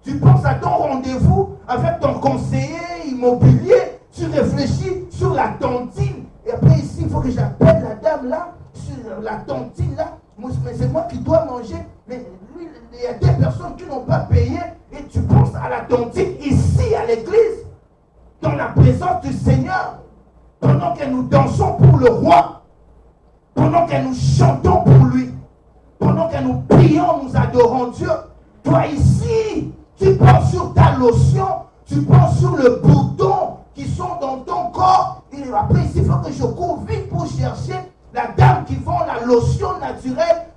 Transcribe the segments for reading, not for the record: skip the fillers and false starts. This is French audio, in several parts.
Tu penses à ton rendez-vous avec ton conseiller immobilier. Tu réfléchis sur la tontine. Et après ici, il faut que j'appelle la dame là, sur la tontine là. Mais c'est moi qui dois manger. Mais lui, il y a des personnes qui n'ont pas payé. Et tu penses à la tontine ici à l'église, dans la présence du Seigneur, pendant que nous dansons pour le roi, pendant que nous chantons pour lui, pendant que nous prions, nous adorons Dieu. Toi ici, tu penses sur ta lotion, tu penses sur le bouton qui sont dans ton corps. Et après ici, il faut que je cours vite pour chercher la dame qui vend la lotion naturelle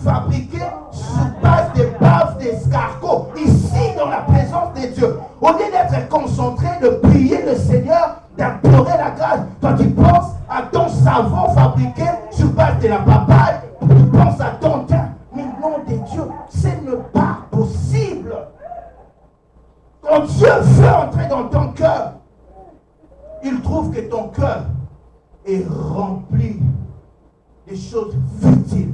fabriquée sur base des baves d'escargot. Ici, dans la présence de Dieu. Au lieu d'être concentré, de prier le Seigneur, d'implorer la grâce, toi tu penses à ton savon fabriqué sur base de la papaye, tu penses à ton teint. Mais nom de Dieu, ce n'est pas possible. Quand Dieu veut entrer dans ton cœur, il trouve que ton cœur est rempli de choses futiles.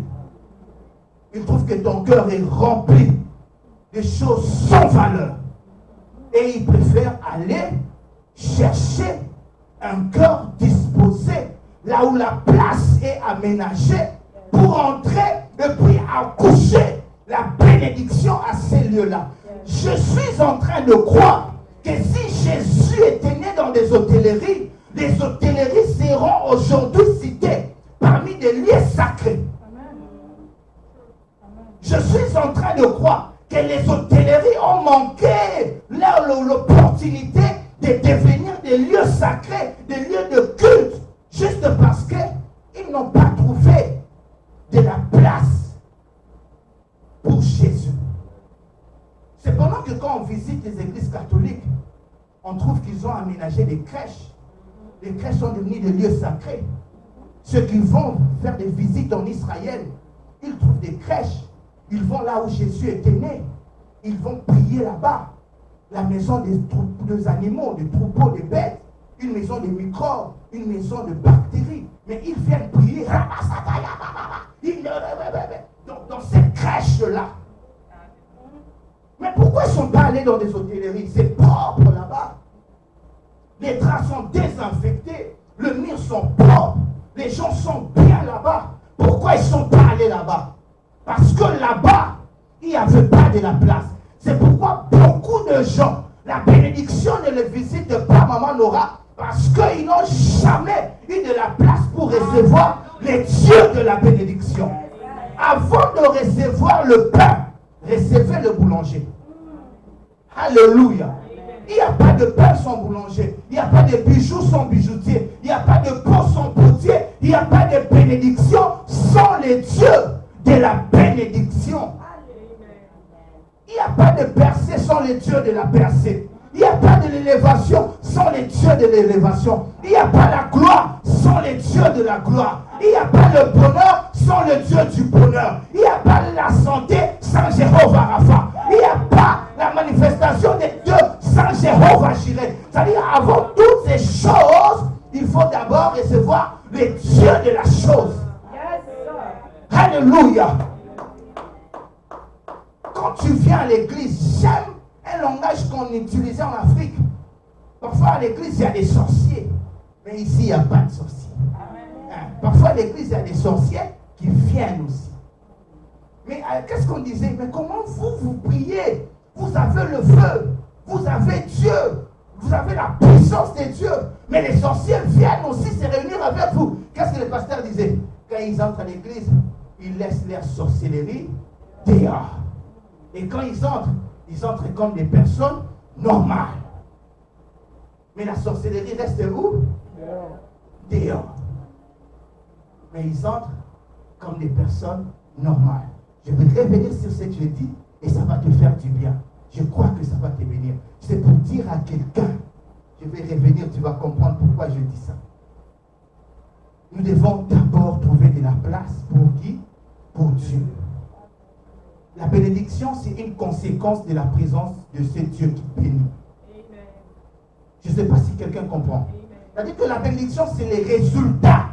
Il trouve que ton cœur est rempli de choses sans valeur. Et il préfère aller chercher un cœur disposé là où la place est aménagée pour entrer et puis accoucher la bénédiction à ces lieux-là. Je suis en train de croire que si Jésus était né dans des hôtelleries, les hôtelleries seront aujourd'hui citées parmi des lieux sacrés. Je suis en train de croire que les hôtelleries ont manqué l'opportunité de devenir des lieux sacrés, des lieux de culte, juste parce qu'ils n'ont pas trouvé de la place pour Jésus. C'est pendant que quand on visite les églises catholiques, on trouve qu'ils ont aménagé des crèches. Les crèches sont devenues des lieux sacrés. Ceux qui vont faire des visites en Israël, ils trouvent des crèches. Ils vont là où Jésus était né. Ils vont prier là-bas. La maison des animaux, des troupeaux, des bêtes. Une maison de microbes, une maison de bactéries. Mais ils viennent prier dans cette crèche-là. Mais pourquoi ils ne sont pas allés dans des hôtelleries? C'est propre là-bas. Les draps sont désinfectés. Les murs sont propres. Les gens sont bien là-bas. Pourquoi ils ne sont pas allés là-bas? Parce que là-bas, il n'y avait pas de la place. C'est pourquoi beaucoup de gens, la bénédiction ne les visite pas, Maman Nora, parce qu'ils n'ont jamais eu de la place pour recevoir les dieux de la bénédiction. Avant de recevoir le pain, recevez le boulanger. Alléluia. Il n'y a pas de pain sans boulanger. Il n'y a pas de bijoux sans bijoutier. Il n'y a pas de pot sans potier. Il n'y a pas de bénédiction sans les dieux de la bénédiction. Il n'y a pas de percée sans les dieux de la percée. Il n'y a pas de l'élévation sans les dieux de l'élévation. Il n'y a pas la gloire sans les dieux de la gloire. Il n'y a pas le bonheur sans le Dieu du bonheur. Il n'y a pas la santé sans Jéhovah Rapha. Il n'y a pas la manifestation des dieux sans Jéhovah Jireh. C'est-à-dire, avant toutes ces choses, il faut d'abord recevoir les dieux de la chose. Alléluia. Quand tu viens à l'église, j'aime un langage qu'on utilisait en Afrique. Parfois à l'église, il y a des sorciers. Mais ici, il n'y a pas de sorciers. Parfois à l'église, il y a des sorciers qui viennent aussi. Mais qu'est-ce qu'on disait? Mais comment vous priez? Vous avez le feu. Vous avez Dieu. Vous avez la puissance de Dieu. Mais les sorciers viennent aussi se réunir avec vous. Qu'est-ce que les pasteurs disaient? Quand ils entrent à l'église, ils laissent leur sorcellerie dehors. Et quand ils entrent comme des personnes normales. Mais la sorcellerie reste où? Dehors. Mais ils entrent comme des personnes normales. Je vais revenir sur ce que je dis et ça va te faire du bien. Je crois que ça va te bénir. C'est pour dire à quelqu'un, je vais revenir, tu vas comprendre pourquoi je dis ça. Nous devons d'abord trouver de la place pour qui? Pour Dieu. La bénédiction, c'est une conséquence de la présence de ce Dieu qui bénit. Je ne sais pas si quelqu'un comprend. C'est-à-dire que la bénédiction, c'est les résultats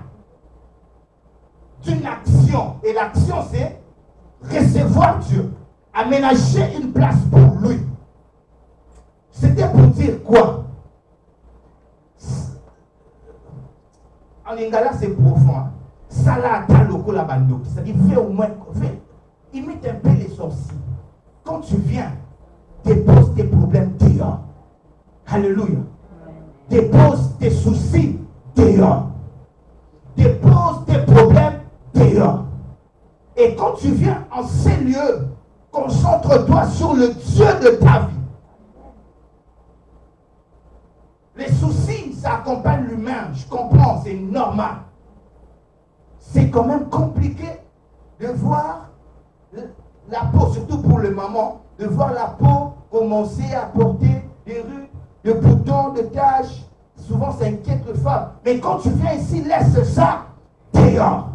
d'une action. Et l'action, c'est recevoir Dieu. Aménager une place pour lui. dire quoi? En lingala, c'est profond. Hein? Salata loko la bando. C'est-à-dire, fais au moins, imite un peu les sorciers. Quand tu viens, dépose tes problèmes dehors. Alléluia. Dépose tes soucis dehors. Dépose tes problèmes dehors. Et quand tu viens en ces lieux, concentre-toi sur le Dieu de ta vie. Les soucis, ça accompagne l'humain. Je comprends, c'est normal. C'est quand même compliqué de voir la peau, surtout pour les mamans, de voir la peau commencer à porter des rues, de boutons, de taches. Souvent, ça inquiète les femmes. Mais quand tu viens ici, laisse ça dehors.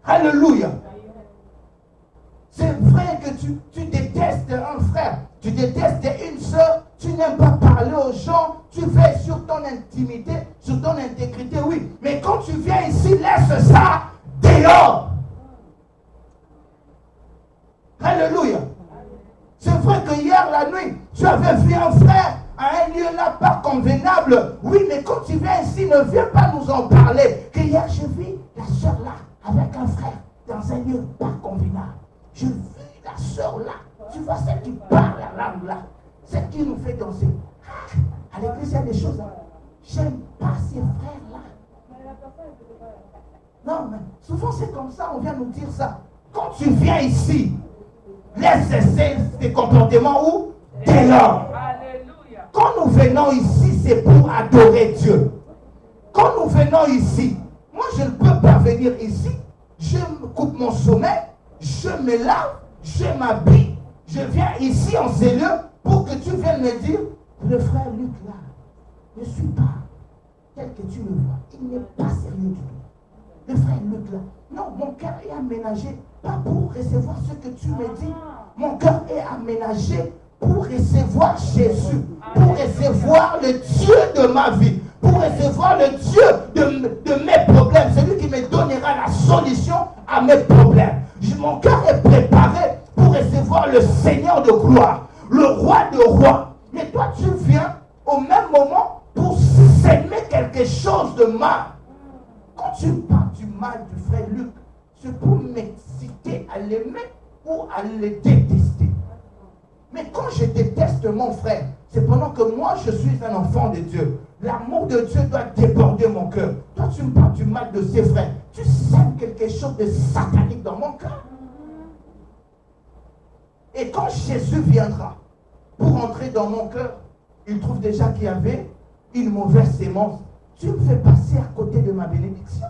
Alléluia. C'est vrai que tu détestes un frère, tu détestes une soeur, tu n'aimes pas parler aux gens, tu veilles sur ton intimité, sur ton intégrité, oui. Mais quand tu viens ici, laisse ça dehors. Alléluia. C'est vrai que hier la nuit, tu avais vu un frère à un lieu là pas convenable. Oui, mais quand tu viens ici, ne viens pas nous en parler. Que hier, j'ai vu la soeur là, avec un frère, dans un lieu pas convenable. Je vis la soeur là. Tu vois celle qui parle la langue là. Celle qui nous fait danser. À l'église, il y a des choses. Hein. J'aime pas ces frères là. Non, mais souvent c'est comme ça, on vient nous dire ça. Quand tu viens ici, laisse cesser tes comportements où? Dehors. Quand nous venons ici, c'est pour adorer Dieu. Quand nous venons ici, moi je ne peux pas venir ici. Je me coupe mon sommeil, je me lave, je m'habille, je viens ici en ces lieux pour que tu viennes me dire, le frère Luc là, ne suis pas tel que tu le vois. Il n'est pas sérieux du tout. Le frère Luc là, non, mon cœur est aménagé, pas pour recevoir ce que tu me dis. Mon cœur est aménagé pour recevoir Jésus, pour recevoir le Dieu de ma vie, pour recevoir le Dieu de mes problèmes, celui qui me donnera la solution à mes problèmes. Mon cœur est préparé pour recevoir le Seigneur de gloire, le roi de rois. Mais toi, tu viens au même moment pour s'aimer quelque chose de mal. Quand tu parles du mal du frère Luc, c'est pour m'exciter à l'aimer ou à le détester. Mais quand je déteste mon frère, c'est pendant que moi je suis un enfant de Dieu. L'amour de Dieu doit déborder mon cœur. Toi tu me parles du mal de ses frères. Tu sèmes quelque chose de satanique dans mon cœur. Et quand Jésus viendra pour entrer dans mon cœur, il trouve déjà qu'il y avait une mauvaise sémence. Tu me fais passer à côté de ma bénédiction.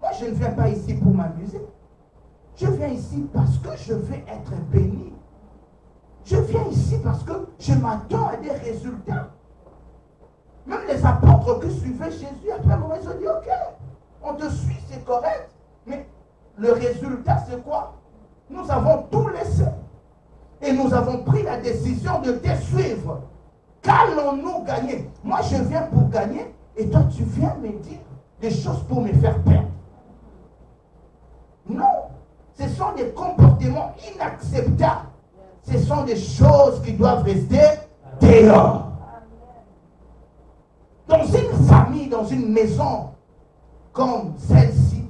Moi je ne viens pas ici pour m'amuser. Je viens ici parce que je veux être béni. Je viens ici parce que je m'attends à des résultats. Même les apôtres qui suivaient Jésus, après un moment, ils ont dit, ok, on te suit, c'est correct. Mais le résultat, c'est quoi? Nous avons tout laissé. Et nous avons pris la décision de te suivre. Qu'allons-nous gagner? Moi, je viens pour gagner, et toi, tu viens me dire des choses pour me faire perdre. Non, ce sont des comportements inacceptables. Ce sont des choses qui doivent rester dehors. Dans une famille, dans une maison comme celle-ci,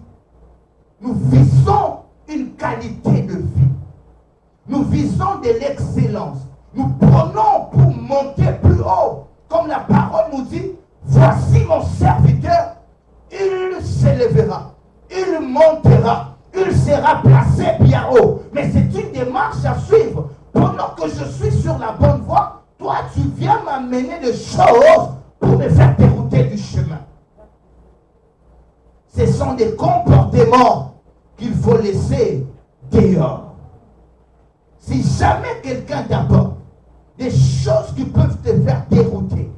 nous visons une qualité de vie. Nous visons de l'excellence. Nous prenons pour monter plus haut. Comme la parole nous dit, voici mon serviteur, il s'élèvera, il montera, il sera placé bien haut. Mais c'est une démarche à suivre. Pendant que je suis sur la bonne voie, toi tu viens m'amener des choses pour me faire dérouter du chemin. Ce sont des comportements qu'il faut laisser dehors. Si jamais quelqu'un t'apporte des choses qui peuvent te faire dérouter,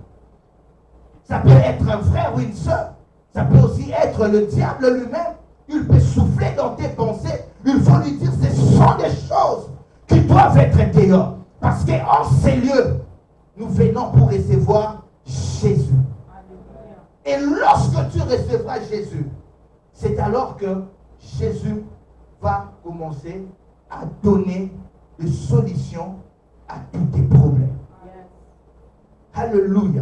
ça peut être un frère ou une soeur, ça peut aussi être le diable lui-même. Il peut souffler dans tes pensées. Il faut lui dire ce sont des choses qui doivent être dehors. Parce qu'en ces lieux, nous venons pour recevoir Jésus. Et lorsque tu recevras Jésus, c'est alors que Jésus va commencer à donner des solutions à tous tes problèmes. Alléluia.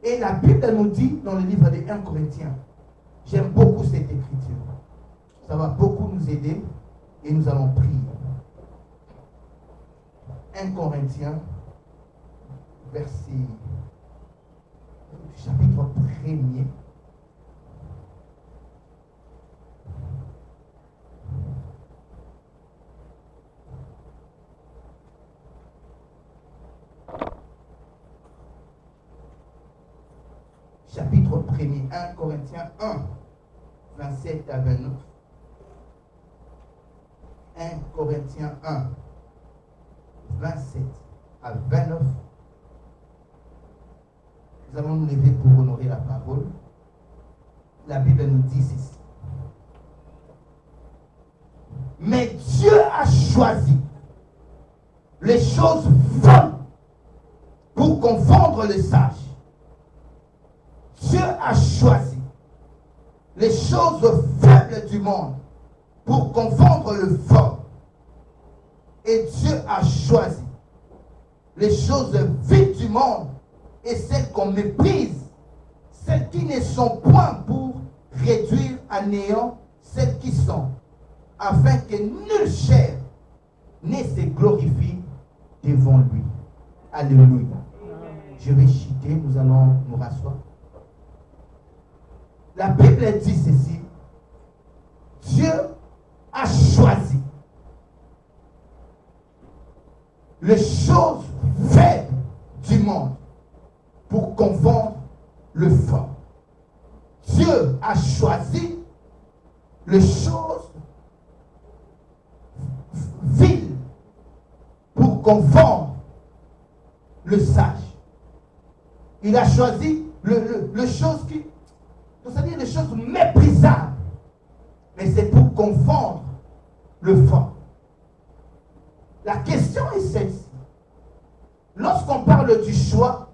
Et la Bible nous dit dans le livre des 1 Corinthiens, j'aime beaucoup cette écriture. Ça va beaucoup nous aider et nous allons prier. 1 Corinthiens, chapitre 1er. Chapitre 1er, 1 Corinthiens 1, 27 à 29. 1 Corinthiens 1, 27 à 29. Nous allons nous lever pour honorer la parole. La Bible nous dit ceci. Mais Dieu a choisi les choses folles pour confondre les sages. Dieu a choisi les choses faibles du monde pour confondre le fort. Et Dieu a choisi les choses viles du monde et celles qu'on méprise, celles qui ne sont point pour réduire à néant celles qui sont, afin que nulle chair ne se glorifie devant lui. Alléluia. Je vais chuter, nous allons nous rasseoir. La Bible dit ceci. Dieu a choisi les choses faibles du monde pour confondre le fort. Dieu a choisi les choses viles pour confondre le sage. Il a choisi les choses qui, c'est-à-dire les choses méprisables, mais c'est pour confondre le fort. La question est celle-ci. Lorsqu'on parle du choix,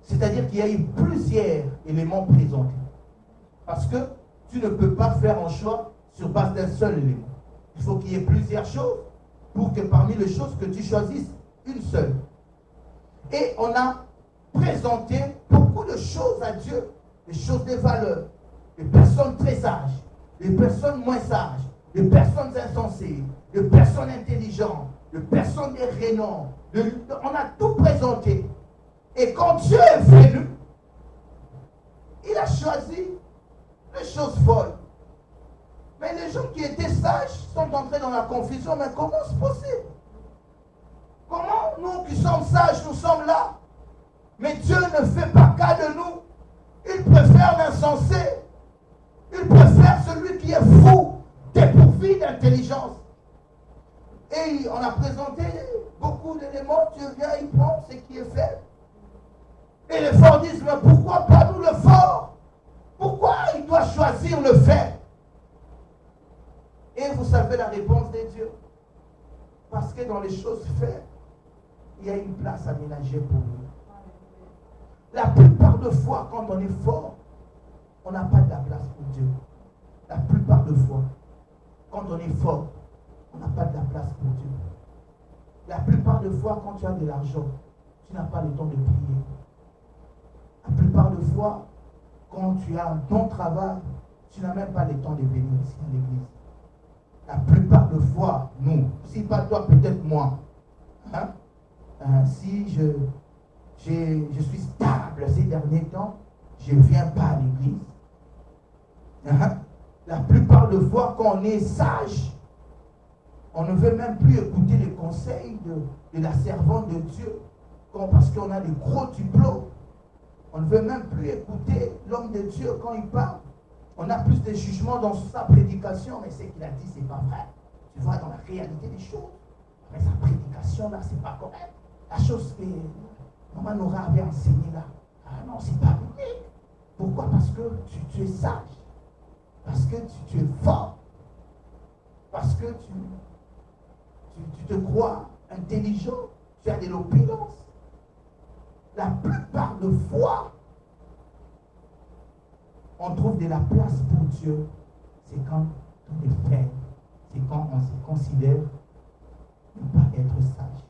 c'est-à-dire qu'il y a eu plusieurs éléments présentés. Parce que tu ne peux pas faire un choix sur base d'un seul élément. Il faut qu'il y ait plusieurs choses pour que parmi les choses que tu choisisses, une seule. Et on a présenté beaucoup de choses à Dieu, des choses de valeur, des personnes très sages, des personnes moins sages, des personnes insensées, des personnes intelligentes, des personnes de renom. On a tout présenté. Et quand Dieu est venu, il a choisi les choses folles. Mais les gens qui étaient sages sont entrés dans la confusion. Mais comment c'est possible? Comment nous qui sommes sages, nous sommes là? Mais Dieu ne fait pas cas de nous. Il préfère l'insensé. Il préfère celui qui est fou, dépourvu d'intelligence. Et on a présenté beaucoup d'éléments. Dieu vient, il prend ce qui est fait. Et les forts disent, mais pourquoi pas nous le fort? Pourquoi il doit choisir le fait? Et vous savez la réponse de Dieu. Parce que dans les choses faites, il y a une place aménagée pour nous. La plupart de fois, quand on est fort, on n'a pas de la place pour Dieu. La plupart de fois, quand on est fort, on n'a pas de la place pour Dieu. La plupart de fois, quand tu as de l'argent, tu n'as pas le temps de prier. La plupart de fois, quand tu as un bon travail, tu n'as même pas le temps de venir ici à l'église. La plupart de fois, nous, si pas toi, peut-être moi, si je suis stable ces derniers temps, je ne viens pas à l'église. La plupart de fois, quand on est sage, on ne veut même plus écouter les conseils de la servante de Dieu, parce qu'on a des gros diplômes. On ne veut même plus écouter l'homme de Dieu quand il parle. On a plus de jugement dans sa prédication, mais ce qu'il a dit, ce n'est pas vrai. Tu vois dans la réalité des choses. Mais sa prédication, là, ce n'est pas correct. La chose que Maman Nora avait enseignée là, ah non, ce n'est pas biblique. Pourquoi? Parce que tu es sage. Parce que tu es fort. Parce que tu te crois intelligent. Tu as de l'opulence. La plupart de fois, on trouve de la place pour Dieu. C'est quand on est faible. C'est quand on se considère ne pas être sage.